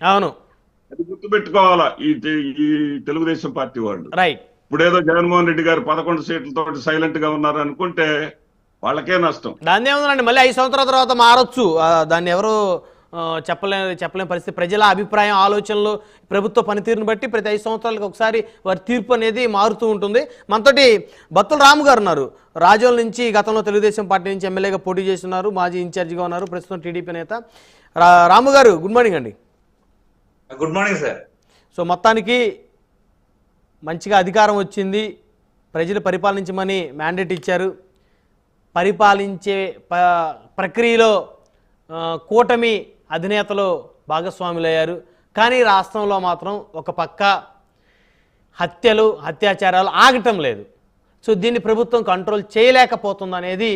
అవును. అది గుర్తుపెట్టుకోవాలా ఈ తెలుగుదేశం పార్టీ వాళ్ళు. రైట్. ఇప్పుడేదో జగన్మోహన్ రెడ్డి గారు 11 సీట్లతో సైలెంట్ గా ఉన్నారు అనుకుంటే వాళ్ళకే నష్టం. దాన్ని ఏముందండి, మళ్ళీ 5 సంవత్సరాల తర్వాత మారొచ్చు. దాన్ని ఎవరు చెప్పలేని పరిస్థితి. ప్రజల అభిప్రాయం, ఆలోచనలు, ప్రభుత్వ పనితీరుని బట్టి ప్రతి 5 సంవత్సరాలకు ఒకసారి వారి తీర్పు అనేది మారుతూ ఉంటుంది. మనతోటి బత్తుల రాము గారు ఉన్నారు. రాజోల్ నుంచి గతంలో తెలుగుదేశం పార్టీ నుంచి ఎమ్మెల్యేగా పోటీ చేస్తున్నారు, మాజీ ఇన్ఛార్జిగా ఉన్నారు, ప్రస్తుతం టీడీపీ నేత. రాము గారు, గుడ్ మార్నింగ్ అండి. Good morning sir. సో మొత్తానికి మంచిగా అధికారం వచ్చింది, ప్రజలు పరిపాలించమని మ్యాండేట్ ఇచ్చారు. పరిపాలించే ప్రక్రియలో కూటమి అధినేతలు భాగస్వాములయ్యారు. కానీ రాష్ట్రంలో మాత్రం ఒక పక్క హత్యలు, అత్యాచారాలు ఆగటం లేదు. సో దీన్ని ప్రభుత్వం కంట్రోల్ చేయలేకపోతుందనేది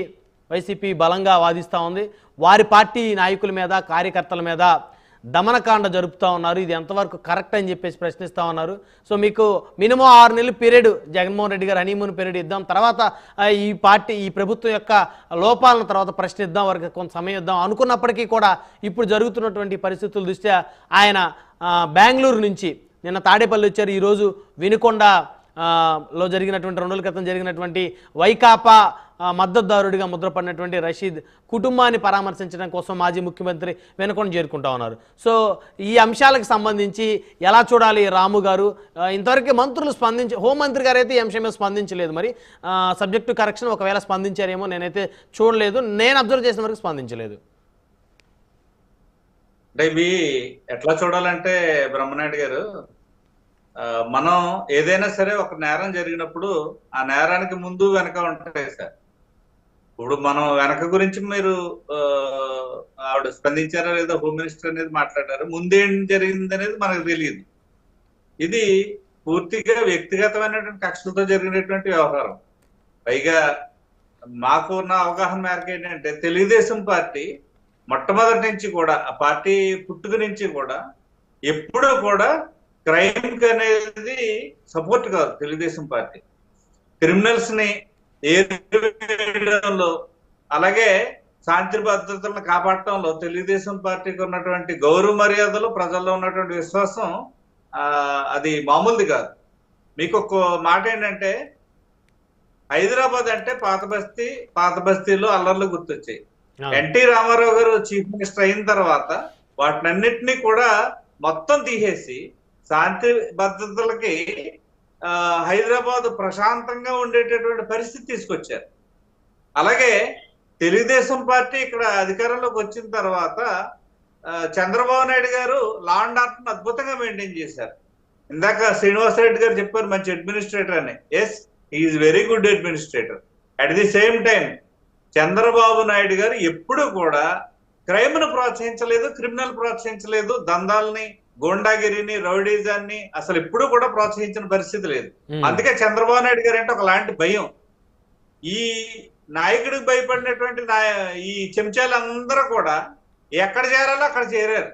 వైసీపీ బలంగా వాదిస్తూ ఉంది. వారి పార్టీ నాయకుల మీద, కార్యకర్తల మీద దమనకాండ జరుపుతూ ఉన్నారు. ఇది ఎంతవరకు కరెక్ట్ అని చెప్పేసి ప్రశ్నిస్తూ ఉన్నారు. సో మీకు మినిమం 6 నెలల పీరియడ్, జగన్మోహన్ రెడ్డి గారు హనీమూన్ పీరియడ్ ఇద్దాం, తర్వాత ఈ ప్రభుత్వం యొక్క లోపాలను తర్వాత ప్రశ్నిద్దాం, వారికి కొంత సమయం ఇద్దాం అనుకున్నప్పటికీ కూడా ఇప్పుడు జరుగుతున్నటువంటి పరిస్థితుల దృష్ట్యా ఆయన బెంగళూరు నుంచి నిన్న తాడేపల్లి వచ్చారు. ఈరోజు వినుకొండ లో జరిగినటువంటి 2 రోజుల క్రితం జరిగినటువంటి వైకాపా మద్దతుదారుడిగా ముద్రపడినటువంటి రషీద్ కుటుంబాన్ని పరామర్శించడం కోసం మాజీ ముఖ్యమంత్రి వెనుకొండ చేరుకుంటా ఉన్నారు. సో ఈ అంశాలకు సంబంధించి ఎలా చూడాలి రాము గారు? ఇంతవరకు మంత్రులు హోంమంత్రి గారు అయితే ఈ అంశం మీద స్పందించలేదు. మరి సబ్జెక్టు కరెక్షన్ ఒకవేళ స్పందించారేమో, నేనైతే చూడలేదు, నేను అబ్జర్వ్ చేసిన వరకు స్పందించలేదు. అంటే ఇవి ఎట్లా చూడాలంటే బ్రహ్మనాయుడు గారు, మనం ఏదైనా సరే ఒక నేరం జరిగినప్పుడు ఆ నేరానికి ముందు వెనక ఉంటాయి సార్. ఇప్పుడు మనం వెనక గురించి మీరు ఆవిడ స్పందించారా లేదా, హోమ్ మినిస్టర్ అనేది మాట్లాడారు, ముందేం జరిగింది అనేది మనకు తెలియదు. ఇది పూర్తిగా వ్యక్తిగతమైనటువంటి కక్షలతో జరిగినటువంటి వ్యవహారం. పైగా మాకు ఉన్న అవగాహన మేరకు ఏంటంటే, తెలుగుదేశం పార్టీ మొట్టమొదటి నుంచి కూడా, ఆ పార్టీ పుట్టుక నుంచి కూడా ఎప్పుడూ కూడా క్రైమ్ అనేది సపోర్ట్ కాదు. తెలుగుదేశం పార్టీ క్రిమినల్స్ ని ఏరివేయడంలో, అలాగే శాంతి భద్రతలను కాపాడటంలో తెలుగుదేశం పార్టీకి ఉన్నటువంటి గౌరవ మర్యాదలు, ప్రజల్లో ఉన్నటువంటి విశ్వాసం అది మామూలుది కాదు. మీకు ఒక మాట ఏంటంటే, హైదరాబాద్ అంటే పాత బస్తీలో అల్లర్లు గుర్తొచ్చాయి. ఎన్టీ రామారావు గారు చీఫ్ మినిస్టర్ అయిన తర్వాత వాటినన్నిటినీ కూడా మొత్తం తీసేసి శాంతి భద్రతలకి హైదరాబాద్ ప్రశాంతంగా ఉండేటటువంటి పరిస్థితి తీసుకొచ్చారు. అలాగే తెలుగుదేశం పార్టీ ఇక్కడ అధికారంలోకి వచ్చిన తర్వాత Chandrababu Naidu garu law and order అద్భుతంగా మెయింటైన్ చేశారు. ఇందాక శ్రీనివాసరెడ్డి గారు చెప్పారు మంచి అడ్మినిస్ట్రేటర్ అని. Yes, is very good administrator. At the same time Chandrababu Naidu garu ఎప్పుడు కూడా క్రైమ్ ను ప్రోత్సహించలేదు, క్రిమినల్ ప్రోత్సహించలేదు, దందాలని, గోండాగిరిని, రౌడీజాన్ని అసలు ఎప్పుడు కూడా ప్రోత్సహించిన పరిస్థితి లేదు. అందుకే చంద్రబాబు నాయుడు గారు అంటే ఒకలాంటి భయం. ఈ నాయకుడికి భయపడినటువంటి ఈ చెంచాలందరూ కూడా ఎక్కడ చేరాలో అక్కడ చేరారు.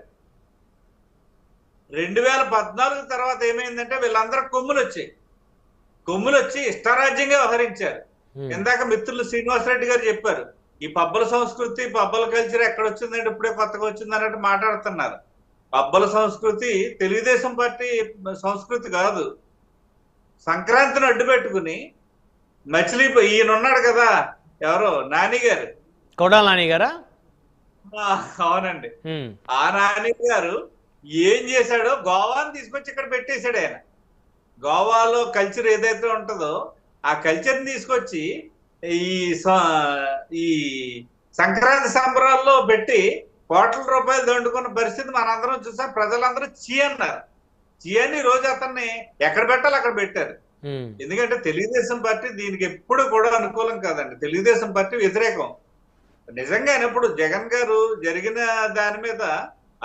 2014 తర్వాత ఏమైందంటే వీళ్ళందరూ కొమ్ములు వచ్చి ఇష్టారాజ్యంగా వ్యవహరించారు. ఇందాక మిత్రులు శ్రీనివాసరెడ్డి గారు చెప్పారు, ఈ పబ్బల సంస్కృతి, పబ్బల కల్చర్ ఎక్కడ వచ్చిందంటే ఇప్పుడే కొత్తగా వచ్చింది అన్నట్టు మాట్లాడుతున్నారు. పబ్బల సంస్కృతి తెలుగుదేశం పార్టీ సంస్కృతి కాదు. సంక్రాంతిని అడ్డు పెట్టుకుని ఈయన ఉన్నాడు కదా, ఎవరో నాని గారు, కొడాల నాని గారా? అవునండి. ఆ నాని గారు ఏం చేశాడో గోవాని తీసుకొచ్చి ఇక్కడ పెట్టేశాడు. ఆయన గోవాలో కల్చర్ ఏదైతే ఉంటుందో ఆ కల్చర్ ని తీసుకొచ్చి ఈ సంక్రాంతి సంబరాల్లో పెట్టి కోట్ల రూపాయలు దండుకున్న పరిస్థితి మనందరం చూసాం. ప్రజలందరూ చీ అన్నారు. చీ అని రోజు అతన్ని ఎక్కడ పెట్టాలి అక్కడ పెట్టారు. ఎందుకంటే తెలుగుదేశం పార్టీ దీనికి ఎప్పుడు కూడా అనుకూలం కాదండి. తెలుగుదేశం పార్టీ వ్యతిరేకం. నిజంగా ఇప్పుడు జగన్ గారు జరిగిన దాని మీద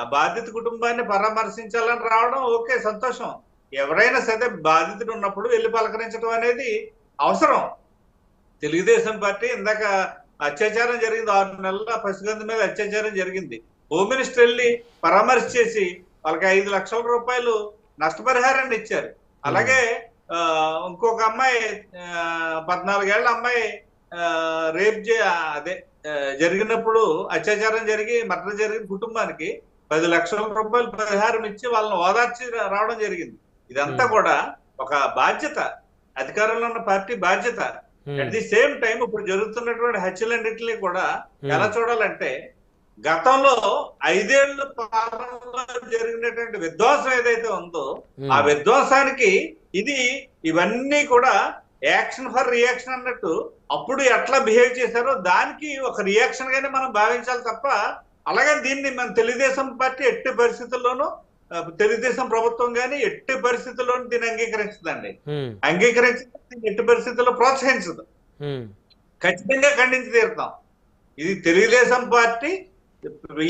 ఆ బాధిత కుటుంబాన్ని పరామర్శించాలని రావడం ఓకే, సంతోషం. ఎవరైనా సరే బాధితుడు ఉన్నప్పుడు వెళ్ళి పలకరించడం అనేది అవసరం. తెలుగుదేశం పార్టీ ఇందాక అత్యాచారం జరిగింది, 6 నెలల పసిగందు మీద అత్యాచారం జరిగింది. హోమ్ మినిస్టర్ వెళ్ళి పరామర్శ చేసి వాళ్ళకి 5 లక్షల రూపాయలు నష్టపరిహారాన్ని ఇచ్చారు. అలాగే ఇంకొక అమ్మాయి 14 ఏళ్ల అమ్మాయి రేప్ జరిగినప్పుడు, అత్యాచారం జరిగి మర్డర్ జరిగిన కుటుంబానికి 10 లక్షల రూపాయలు పరిహారం ఇచ్చి వాళ్ళని ఓదార్చి రావడం జరిగింది. ఇదంతా కూడా ఒక బాధ్యత, అధికారంలో ఉన్న పార్టీ బాధ్యత. అట్ ది సేమ్ టైం ఇప్పుడు జరుగుతున్నటువంటి హత్యలన్నింటినీ కూడా ఎలా చూడాలంటే, గతంలో 5 ఏళ్ల పాలనలో జరిగినటువంటి విధ్వంసం ఏదైతే ఉందో ఆ విధ్వంసానికి ఇవన్నీ కూడా యాక్షన్ ఫర్ రియాక్షన్ అన్నట్టు అప్పుడు ఎట్లా బిహేవ్ చేశారో దానికి ఒక రియాక్షన్ గానే మనం భావించాలి తప్ప, అలాగే దీన్ని మన తెలుగుదేశం పార్టీ ఎట్టి పరిస్థితుల్లోనూ, తెలుగుదేశం ప్రభుత్వం గానీ ఎట్టి పరిస్థితుల్లోనూ దీన్ని అంగీకరించదండి. అంగీకరించదు, ఎట్టి పరిస్థితుల్లో ప్రోత్సహించదు. ఖచ్చితంగా ఖండించి తీరుతాం. ఇది తెలుగుదేశం పార్టీ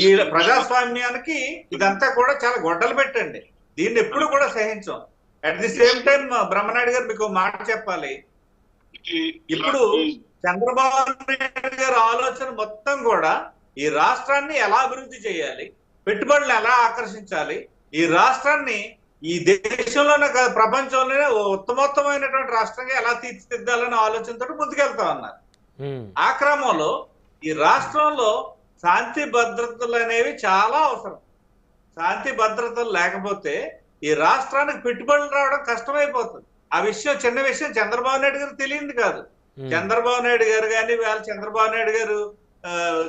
ఈ ప్రజాస్వామ్యానికి ఇదంతా కూడా చాలా గొడ్డలు పెట్టండి. దీన్ని ఎప్పుడు కూడా సహించాం. At the same time Brahmanayudu garu మీకు మాట చెప్పాలి, ఇప్పుడు చంద్రబాబు నాయుడు గారి ఆలోచన మొత్తం కూడా ఈ రాష్ట్రాన్ని ఎలా అభివృద్ధి చేయాలి, పెట్టుబడులను ఎలా ఆకర్షించాలి, ఈ రాష్ట్రాన్ని ఈ దేశంలోనే కాదు ప్రపంచంలోనే ఉత్తమోత్తమైనటువంటి రాష్ట్రంగా ఎలా తీర్చిదిద్దాలనే ఆలోచనతో ముందుకెళ్తా ఉన్నారు. ఆ క్రమంలో ఈ రాష్ట్రంలో శాంతి భద్రతలు అనేవి చాలా అవసరం. శాంతి భద్రతలు లేకపోతే ఈ రాష్ట్రానికి పెట్టుబడులు రావడం కష్టమైపోతుంది. ఆ విషయం చిన్న విషయం చంద్రబాబు నాయుడు గారు తెలియంది కాదు. చంద్రబాబు నాయుడు గారు కానీ, వాళ్ళ చంద్రబాబు నాయుడు గారు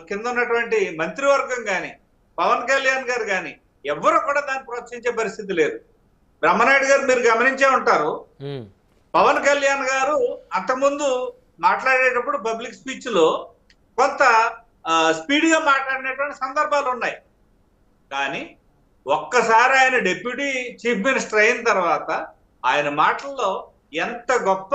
కింద ఉన్నటువంటి మంత్రివర్గం కానీ, పవన్ కళ్యాణ్ గారు కానీ ఎవరు కూడా దాన్ని ప్రోత్సహించే పరిస్థితి లేదు. బ్రహ్మనాయుడు గారు మీరు గమనించే ఉంటారు, పవన్ కళ్యాణ్ గారు అంతకుముందు మాట్లాడేటప్పుడు పబ్లిక్ స్పీచ్ లో కొంత స్పీడ్ గా మాట్లాడినటువంటి సందర్భాలు ఉన్నాయి. కానీ ఒక్కసారి ఆయన డిప్యూటీ చీఫ్ మినిస్టర్ అయిన తర్వాత ఆయన మాటల్లో ఎంత గొప్ప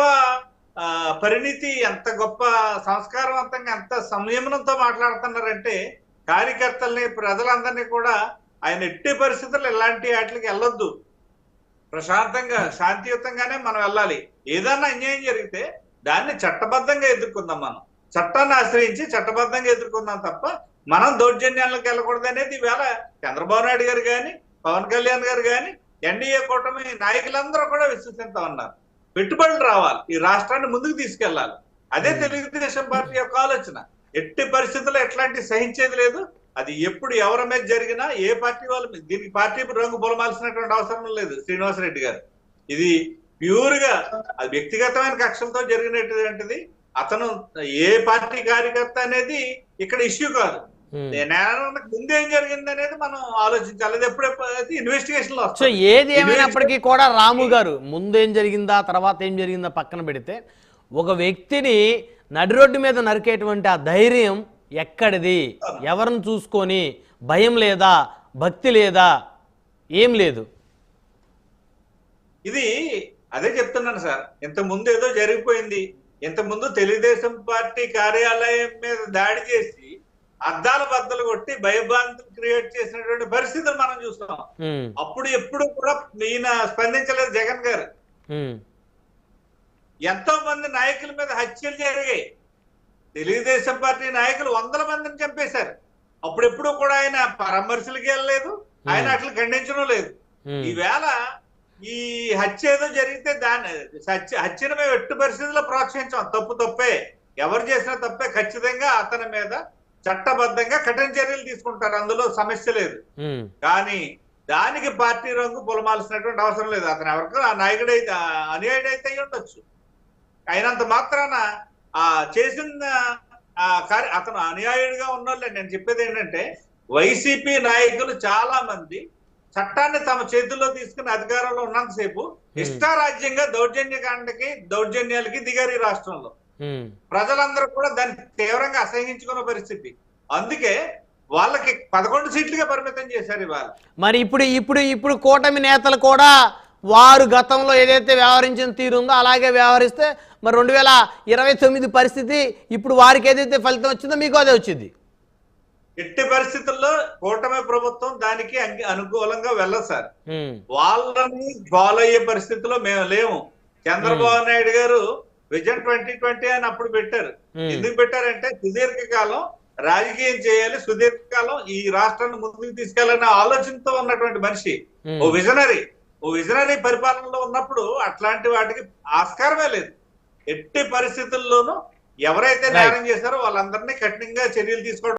పరిణితి, ఎంత గొప్ప సంస్కారవంతంగా, ఎంత సంయమనంతో మాట్లాడుతున్నారంటే, కార్యకర్తల్ని, ప్రజలందరినీ కూడా ఆయన ఎట్టి పరిస్థితుల్లో ఇలాంటి వాటికి వెళ్ళొద్దు, ప్రశాంతంగా శాంతియుతంగానే మనం వెళ్ళాలి, ఏదన్నా అన్యాయం జరిగితే దాన్ని చట్టబద్ధంగా ఎదుర్కొందాం, మనం చట్టాన్ని ఆశ్రయించి చట్టబద్ధంగా ఎదుర్కొందాం తప్ప మనం దౌర్జన్యాలకు వెళ్ళకూడదు అనేది ఈవేళ చంద్రబాబు నాయుడు గారు కానీ, పవన్ కళ్యాణ్ గారు కానీ, ఎన్డీఏ కూటమి నాయకులందరూ కూడా విశ్వసిస్తా ఉన్నారు. పెట్టుబడులు రావాలి, ఈ రాష్ట్రాన్ని ముందుకు తీసుకెళ్లాలి. అదే తెలుగుదేశం పార్టీ యొక్క ఆలోచన. ఎట్టి పరిస్థితుల్లో ఎట్లాంటి సహించేది లేదు. అది ఎప్పుడు ఎవరి మీద జరిగినా, ఏ పార్టీ వాళ్ళ మీద, దీనికి పార్టీ రంగు పొలమాల్సినటువంటి అవసరం లేదు. శ్రీనివాసరెడ్డి గారు, ఇది ప్యూర్ గా అది వ్యక్తిగతమైన కక్షలతో జరిగినటువంటిది. అతను ఏ పార్టీ కార్యకర్త అనేది ఇక్కడ ఇష్యూ కాదు. ముందేం జరిగింది అనేది మనం ఆలోచించాలి. అది ఎప్పుడైతే ఇన్వెస్టిగేషన్ లో. సో ఏది ఏమైనప్పటికీ కూడా రాము గారు, ముందేం జరిగిందా తర్వాత ఏం జరిగిందా పక్కన పెడితే, ఒక వ్యక్తిని నడి రోడ్డు మీద నరికేటువంటి ఆ ధైర్యం ఎక్కడిది? ఎవరిని చూసుకొని? భయం లేదా, భక్తి లేదా, ఏం లేదు. ఇది అదే చెప్తున్నాను సార్, ఇంత ముందు ఏదో జరిగిపోయింది. ఇంత ముందు తెలుగుదేశం పార్టీ కార్యాలయం మీద దాడి చేసి అద్దాల బద్దలు కొట్టి భయభ్రాంతులు క్రియేట్ చేసినటువంటి పరిస్థితులు మనం చూస్తాం. అప్పుడు ఎప్పుడు కూడా ఈయన స్పందించలేదు జగన్ గారు. ఎంతో మంది నాయకుల మీద హత్యలు జరిగాయి. తెలుగుదేశం పార్టీ నాయకులు 100 మందిని చంపేశారు. అప్పుడెప్పుడు కూడా ఆయన పరామర్శలకి వెళ్ళలేదు, ఆయన అట్లా ఖండించడం లేదు. ఈవేళ ఈ హత్య ఏదో జరిగితే దాన్ని హత్యను మేము ఎట్టి పరిస్థితుల్లో ప్రోత్సహించాం. తప్పు తప్పే, ఎవరు చేసినా తప్పే. ఖచ్చితంగా అతని మీద చట్టబద్ధంగా కఠిన చర్యలు తీసుకుంటారు, అందులో సమస్య లేదు. కానీ దానికి పార్టీ రంగు పొలమాల్సినటువంటి అవసరం లేదు. అతను ఎవరికి ఆ నాయకుడైతే అనుయాయుడైతే అయి ఉండొచ్చు, అయినంత మాత్రాన చేసిన అతను అనుయాయుడిగా ఉన్నోళ్ళే. నేను చెప్పేది ఏంటంటే, వైసీపీ నాయకులు చాలా మంది చట్టాన్ని తమ చేతుల్లో తీసుకుని అధికారంలో ఉన్నంతసేపు ఇష్టారాజ్యంగా దౌర్జన్యాలకి దిగారు ఈ రాష్ట్రంలో. ప్రజలందరూ కూడా దాన్ని తీవ్రంగా అసహించుకున్న పరిస్థితి. అందుకే వాళ్ళకి 11 సీట్లుగా పరిమితం చేశారు ఇవాళ. మరి ఇప్పుడు కూటమి నేతలు కూడా వారు గతంలో ఏదైతే వ్యవహరించిన తీరుందో అలాగే వ్యవహరిస్తే మరి 2029 పరిస్థితి ఇప్పుడు వారికి ఏదైతే ఫలితం వచ్చిందో మీకు అదే వచ్చింది. ఎట్టి పరిస్థితుల్లో కూటమి ప్రభుత్వం దానికి అనుకూలంగా వెళ్ళదు సార్. వాళ్ళని ఫాలో అయ్యే పరిస్థితిలో మేము లేము. చంద్రబాబు నాయుడు గారు విజన్ 2020 అని అప్పుడు పెట్టారు. ఎందుకు పెట్టారంటే, సుదీర్ఘకాలం రాజకీయం చేయాలి, సుదీర్ఘకాలం ఈ రాష్ట్రాన్ని ముందుకు తీసుకెళ్లాలనే ఆలోచనతో ఉన్నటువంటి మనిషి. ఓ విజనరీ పరిపాలనలో ఉన్నప్పుడు అట్లాంటి వాటికి ఆస్కారమే లేదు. ఎట్టి పరిస్థితుల్లోనూ ఎవరైతే నేరం చేశారో వాళ్ళందరినీ కఠినంగా చర్యలు తీసుకోవడం